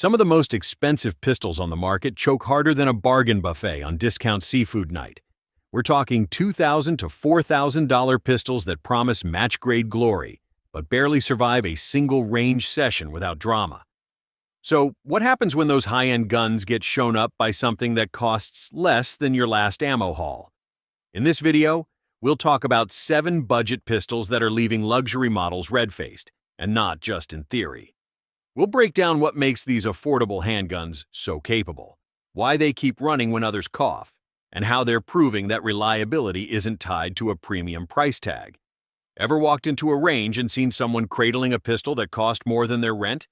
Some of the most expensive pistols on the market choke harder than a bargain buffet on discount seafood night. We're talking $2,000 to $4,000 pistols that promise match-grade glory, but barely survive a single range session without drama. So, what happens when those high-end guns get shown up by something that costs less than your last ammo haul? In this video, we'll talk about 7 budget pistols that are leaving luxury models red-faced, and not just in theory. We'll break down what makes these affordable handguns so capable, why they keep running when others cough, and how they're proving that reliability isn't tied to a premium price tag. Ever walked into a range and seen someone cradling a pistol that cost more than their rent?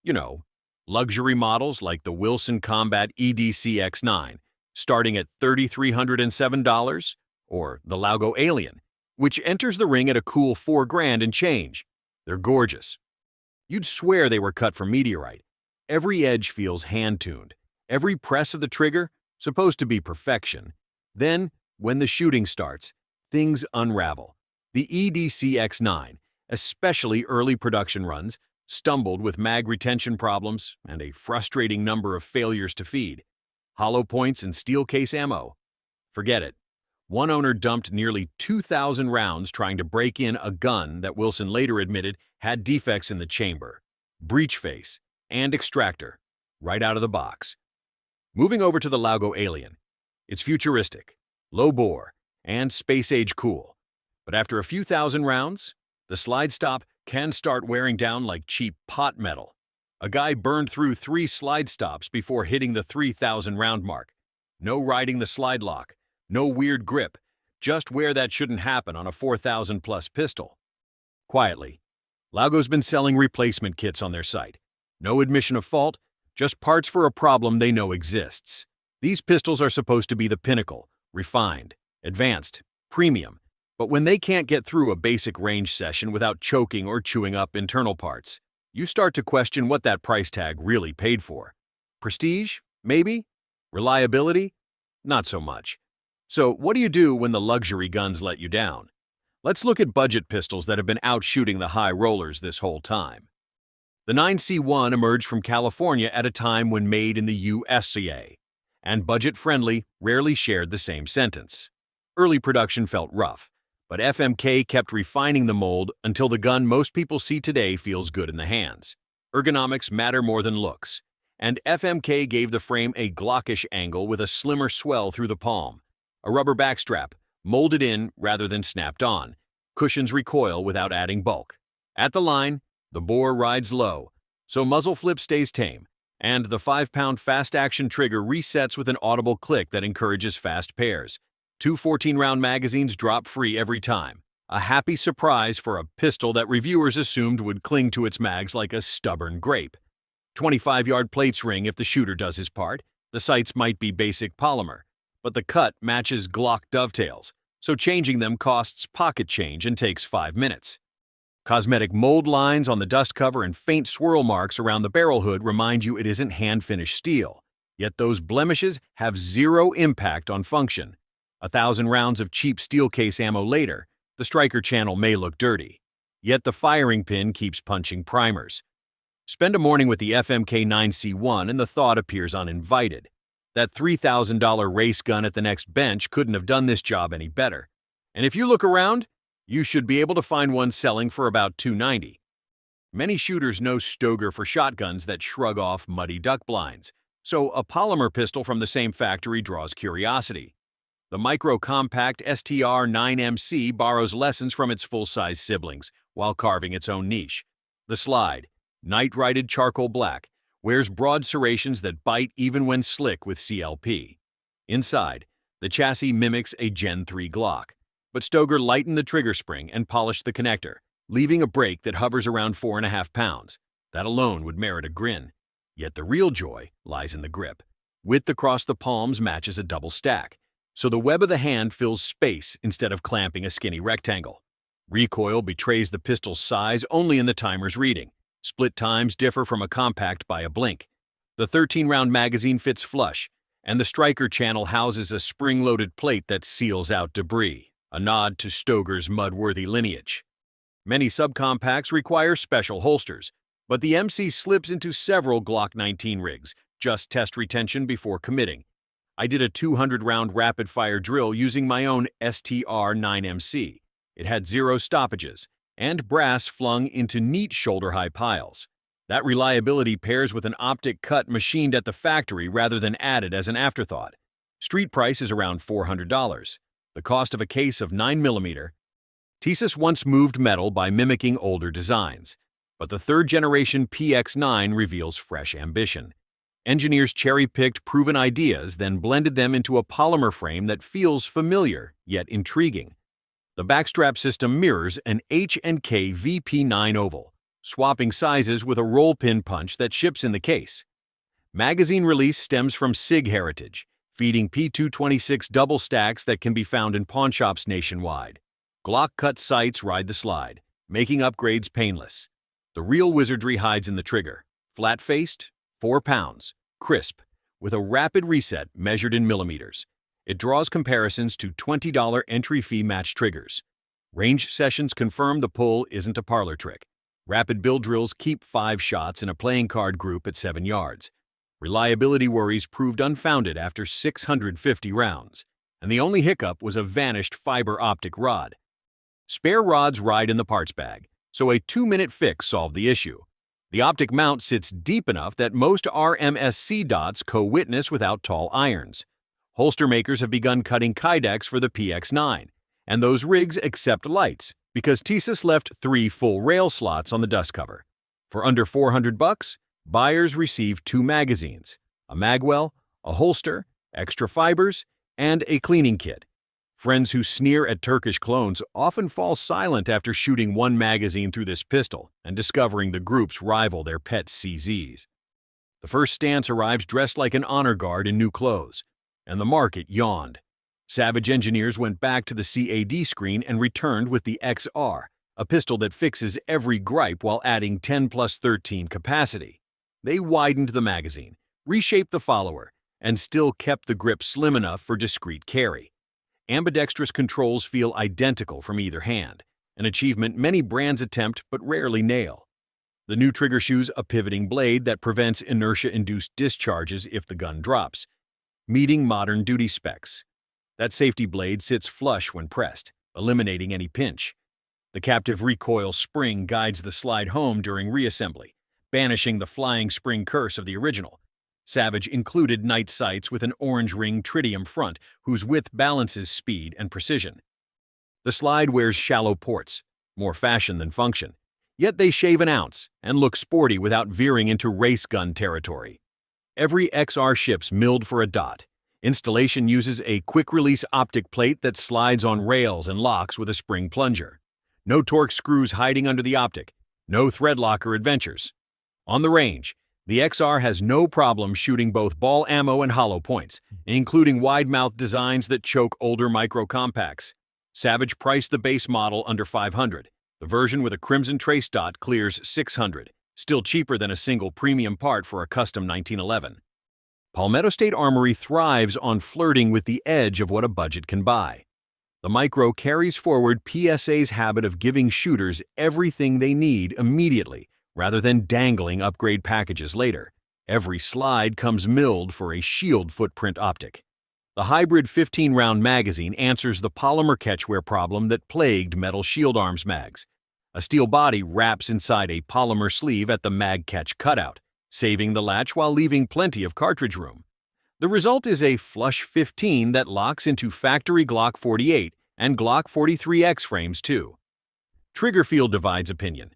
You know, luxury models like the Wilson Combat EDC X9, starting at $3,307, or the Laugo Alien, which enters the ring at a cool $4,000 and change. They're gorgeous. You'd swear they were cut from meteorite. Every edge feels hand-tuned. Every press of the trigger, supposed to be perfection. Then, when the shooting starts, things unravel. The EDC X9, especially early production runs, stumbled with mag retention problems and a frustrating number of failures to feed. Hollow points and steel case ammo. Forget it. One owner dumped nearly 2,000 rounds trying to break in a gun that Wilson later admitted had defects in the chamber, breech face, and extractor, right out of the box. Moving over to the Laugo Alien. It's futuristic, low-bore, and space-age cool. But after a few thousand rounds, the slide stop can start wearing down like cheap pot metal. A guy burned through 3 slide stops before hitting the 3,000 round mark. No riding the slide lock, no weird grip, just where that shouldn't happen on a 4,000 plus pistol. Quietly, Laugo's been selling replacement kits on their site. No admission of fault, just parts for a problem they know exists. These pistols are supposed to be the pinnacle, refined, advanced, premium. But when they can't get through a basic range session without choking or chewing up internal parts, you start to question what that price tag really paid for. Prestige? Maybe. Reliability? Not so much. So what do you do when the luxury guns let you down? Let's look at budget pistols that have been out shooting the high rollers this whole time. The 9C1 emerged from California at a time when made in the USA, and budget-friendly rarely shared the same sentence. Early production felt rough, but FMK kept refining the mold until the gun most people see today feels good in the hands. Ergonomics matter more than looks, and FMK gave the frame a Glockish angle with a slimmer swell through the palm. A rubber backstrap, molded in rather than snapped on, cushions recoil without adding bulk. At the line, the bore rides low, so muzzle flip stays tame, and the 5-pound fast-action trigger resets with an audible click that encourages fast pairs. 2 14-round magazines drop free every time. A happy surprise for a pistol that reviewers assumed would cling to its mags like a stubborn grape. 25-yard plates ring if the shooter does his part. The sights might be basic polymer, but the cut matches Glock dovetails, so changing them costs pocket change and takes 5 minutes. Cosmetic mold lines on the dust cover and faint swirl marks around the barrel hood remind you it isn't hand-finished steel. Yet those blemishes have zero impact on function. 1,000 rounds of cheap steel case ammo later, the striker channel may look dirty. Yet the firing pin keeps punching primers. Spend a morning with the FMK 9C1 and the thought appears uninvited. That $3,000 race gun at the next bench couldn't have done this job any better. And if you look around, you should be able to find one selling for about $290. Many shooters know Stoker for shotguns that shrug off muddy duck blinds, so a polymer pistol from the same factory draws curiosity. The Micro Compact STR-9MC borrows lessons from its full-size siblings while carving its own niche. The Slide, night-righted charcoal black, wears broad serrations that bite even when slick with CLP. Inside, the chassis mimics a Gen 3 Glock, but Stoker lightened the trigger spring and polished the connector, leaving a break that hovers around 4.5 pounds. That alone would merit a grin. Yet the real joy lies in the grip. Width across the palms matches a double stack, so the web of the hand fills space instead of clamping a skinny rectangle. Recoil betrays the pistol's size only in the timer's reading. Split times differ from a compact by a blink. The 13-round magazine fits flush, and the striker channel houses a spring-loaded plate that seals out debris, a nod to Stoker's mud-worthy lineage. Many subcompacts require special holsters, But the MC slips into several Glock 19 rigs, just test retention before committing. I did a 200-round rapid-fire drill using my own STR-9MC. It had 0 stoppages, and brass flung into neat shoulder-high piles. That reliability pairs with an optic cut machined at the factory rather than added as an afterthought. Street price is around $400. The cost of a case of 9mm. Tisas once moved metal by mimicking older designs, but the third-generation PX-9 reveals fresh ambition. Engineers cherry-picked proven ideas, then blended them into a polymer frame that feels familiar, yet intriguing. The backstrap system mirrors an H&K VP9 oval, swapping sizes with a roll pin punch that ships in the case. Magazine release stems from SIG heritage, feeding P226 double stacks that can be found in pawnshops nationwide. Glock-cut sights ride the slide, making upgrades painless. The real wizardry hides in the trigger. Flat-faced, 4 pounds, crisp, with a rapid reset measured in millimeters. It draws comparisons to $20 entry fee match triggers. Range sessions confirm the pull isn't a parlor trick. Rapid build drills keep 5 shots in a playing card group at 7 yards. Reliability worries proved unfounded after 650 rounds, and the only hiccup was a vanished fiber optic rod. Spare rods ride in the parts bag, so a 2-minute fix solved the issue. The optic mount sits deep enough that most RMSC dots co-witness without tall irons. Holster makers have begun cutting kydex for the PX-9, and those rigs accept lights because Tisas left 3 full rail slots on the dust cover. For under $400, buyers receive 2 magazines, a magwell, a holster, extra fibers, and a cleaning kit. Friends who sneer at Turkish clones often fall silent after shooting 1 magazine through this pistol and discovering the groups rival their pet CZs. The first stance arrived dressed like an honor guard in new clothes, and the market yawned. Savage engineers went back to the CAD screen and returned with the XR, a pistol that fixes every gripe while adding 10+13 capacity. They widened the magazine, reshaped the follower, and still kept the grip slim enough for discreet carry. Ambidextrous controls feel identical from either hand, an achievement many brands attempt but rarely nail. The new trigger shoes a pivoting blade that prevents inertia-induced discharges if the gun drops, meeting modern duty specs. That safety blade sits flush when pressed, eliminating any pinch. The captive recoil spring guides the slide home during reassembly, banishing the flying spring curse of the original. Savage included night sights with an orange ring tritium front whose width balances speed and precision. The slide wears shallow ports, more fashion than function, yet they shave an ounce and look sporty without veering into race gun territory. Every XR ships milled for a dot. Installation uses a quick-release optic plate that slides on rails and locks with a spring plunger. No torque screws hiding under the optic, no thread locker adventures. On the range, the XR has no problem shooting both ball ammo and hollow points, including wide-mouth designs that choke older micro-compacts. Savage priced the base model under $500. The version with a crimson trace dot clears $600, still cheaper than a single premium part for a custom 1911. Palmetto State Armory thrives on flirting with the edge of what a budget can buy. The Micro carries forward PSA's habit of giving shooters everything they need immediately, rather than dangling upgrade packages later. Every slide comes milled for a shield footprint optic. The hybrid 15-round magazine answers the polymer catchwear problem that plagued metal shield arms mags. A steel body wraps inside a polymer sleeve at the mag catch cutout, saving the latch while leaving plenty of cartridge room. The result is a flush 15 that locks into factory Glock 48 and Glock 43X frames too. Trigger feel divides opinion.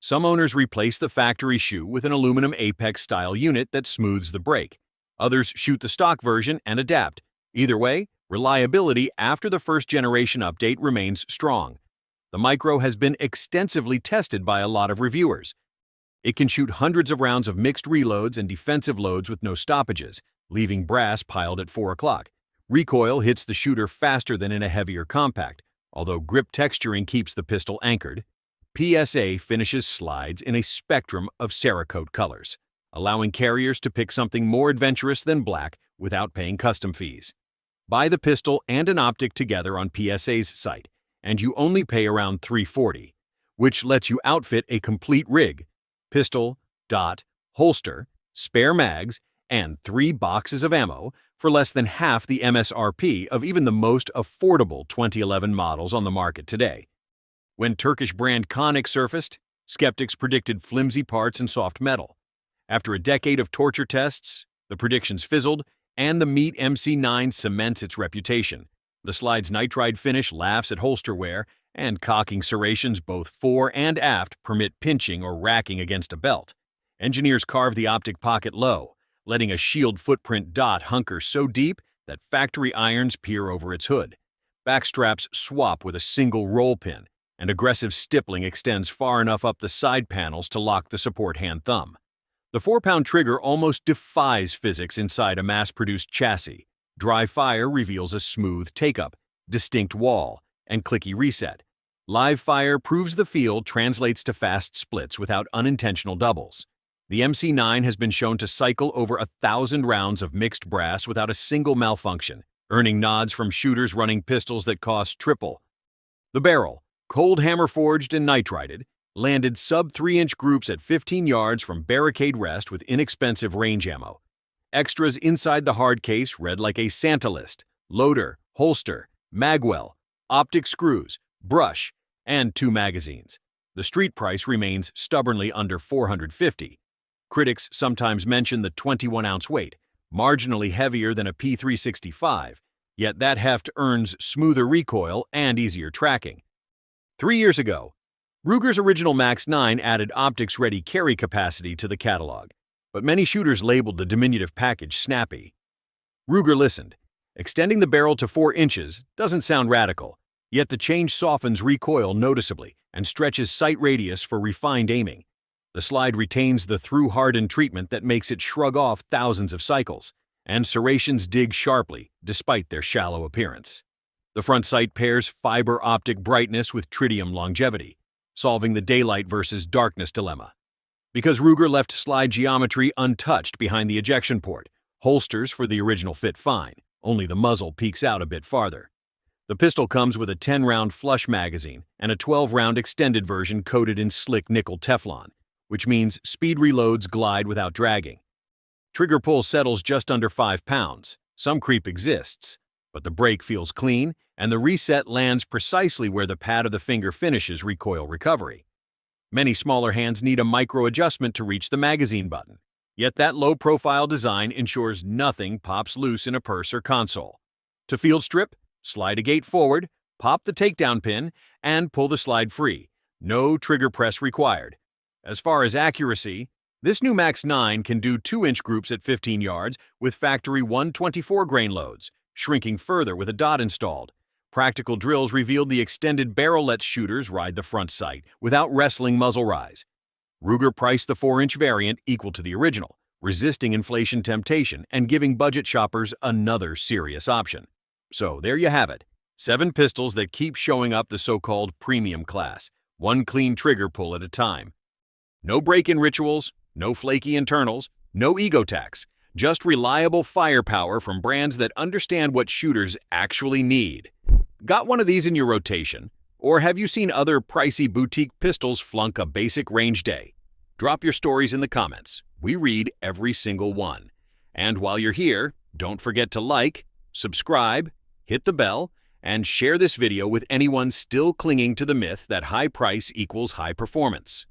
Some owners replace the factory shoe with an aluminum Apex-style unit that smooths the break. Others shoot the stock version and adapt. Either way, reliability after the first-generation update remains strong. The Micro has been extensively tested by a lot of reviewers. It can shoot hundreds of rounds of mixed reloads and defensive loads with no stoppages, leaving brass piled at 4 o'clock. Recoil hits the shooter faster than in a heavier compact, although grip texturing keeps the pistol anchored. PSA finishes slides in a spectrum of Cerakote colors, allowing carriers to pick something more adventurous than black without paying custom fees. Buy the pistol and an optic together on PSA's site, and you only pay around $340, which lets you outfit a complete rig. pistol, dot, holster, spare mags, and 3 boxes of ammo for less than half the MSRP of even the most affordable 2011 models on the market today. When Turkish brand Canik surfaced, skeptics predicted flimsy parts and soft metal. After a decade of torture tests, the predictions fizzled, and the Mete MC9 cements its reputation. The slide's nitride finish laughs at holster wear, and cocking serrations both fore and aft permit pinching or racking against a belt. Engineers carve the optic pocket low, letting a shield footprint dot hunker so deep that factory irons peer over its hood. Backstraps swap with a single roll pin, and aggressive stippling extends far enough up the side panels to lock the support hand thumb. The 4-pound trigger almost defies physics inside a mass-produced chassis. Dry fire reveals a smooth take-up, distinct wall, and clicky reset. Live fire proves the feel translates to fast splits without unintentional doubles. The MC9 has been shown to cycle over 1,000 rounds of mixed brass without a single malfunction, earning nods from shooters running pistols that cost triple. The barrel, cold hammer forged and nitrided, landed sub-3-inch groups at 15 yards from barricade rest with inexpensive range ammo. Extras inside the hard case read like a Santa list: loader, holster, magwell, optic screws, brush, and 2 magazines. The street price remains stubbornly under $450. Critics sometimes mention the 21-ounce weight, marginally heavier than a P365, yet that heft earns smoother recoil and easier tracking. 3 years ago, Ruger's original Max 9 added optics-ready carry capacity to the catalog, but many shooters labeled the diminutive package snappy. Ruger listened. Extending the barrel to 4 inches doesn't sound radical, yet the change softens recoil noticeably and stretches sight radius for refined aiming. The slide retains the through-hardened treatment that makes it shrug off thousands of cycles, and serrations dig sharply despite their shallow appearance. The front sight pairs fiber optic brightness with tritium longevity, solving the daylight versus darkness dilemma. Because Ruger left slide geometry untouched behind the ejection port, holsters for the original fit fine, only the muzzle peeks out a bit farther. The pistol comes with a 10-round flush magazine and a 12-round extended version coated in slick nickel Teflon, which means speed reloads glide without dragging. Trigger pull settles just under 5 pounds. Some creep exists, but the break feels clean, and the reset lands precisely where the pad of the finger finishes recoil recovery. Many smaller hands need a micro adjustment to reach the magazine button, yet that low-profile design ensures nothing pops loose in a purse or console. To field strip, slide a gate forward, pop the takedown pin, and pull the slide free. No trigger press required. As far as accuracy, this new Max 9 can do 2-inch groups at 15 yards with factory 124 grain loads, shrinking further with a dot installed. Practical drills revealed the extended barrel lets shooters ride the front sight without wrestling muzzle rise. Ruger priced the 4-inch variant equal to the original, resisting inflation temptation and giving budget shoppers another serious option. So there you have it, 7 pistols that keep showing up the so-called premium class, one clean trigger pull at a time. No break-in rituals, no flaky internals, no ego tax, just reliable firepower from brands that understand what shooters actually need. Got one of these in your rotation? Or have you seen other pricey boutique pistols flunk a basic range day? Drop your stories in the comments. We read every single one. And while you're here, don't forget to like, subscribe, hit the bell, and share this video with anyone still clinging to the myth that high price equals high performance.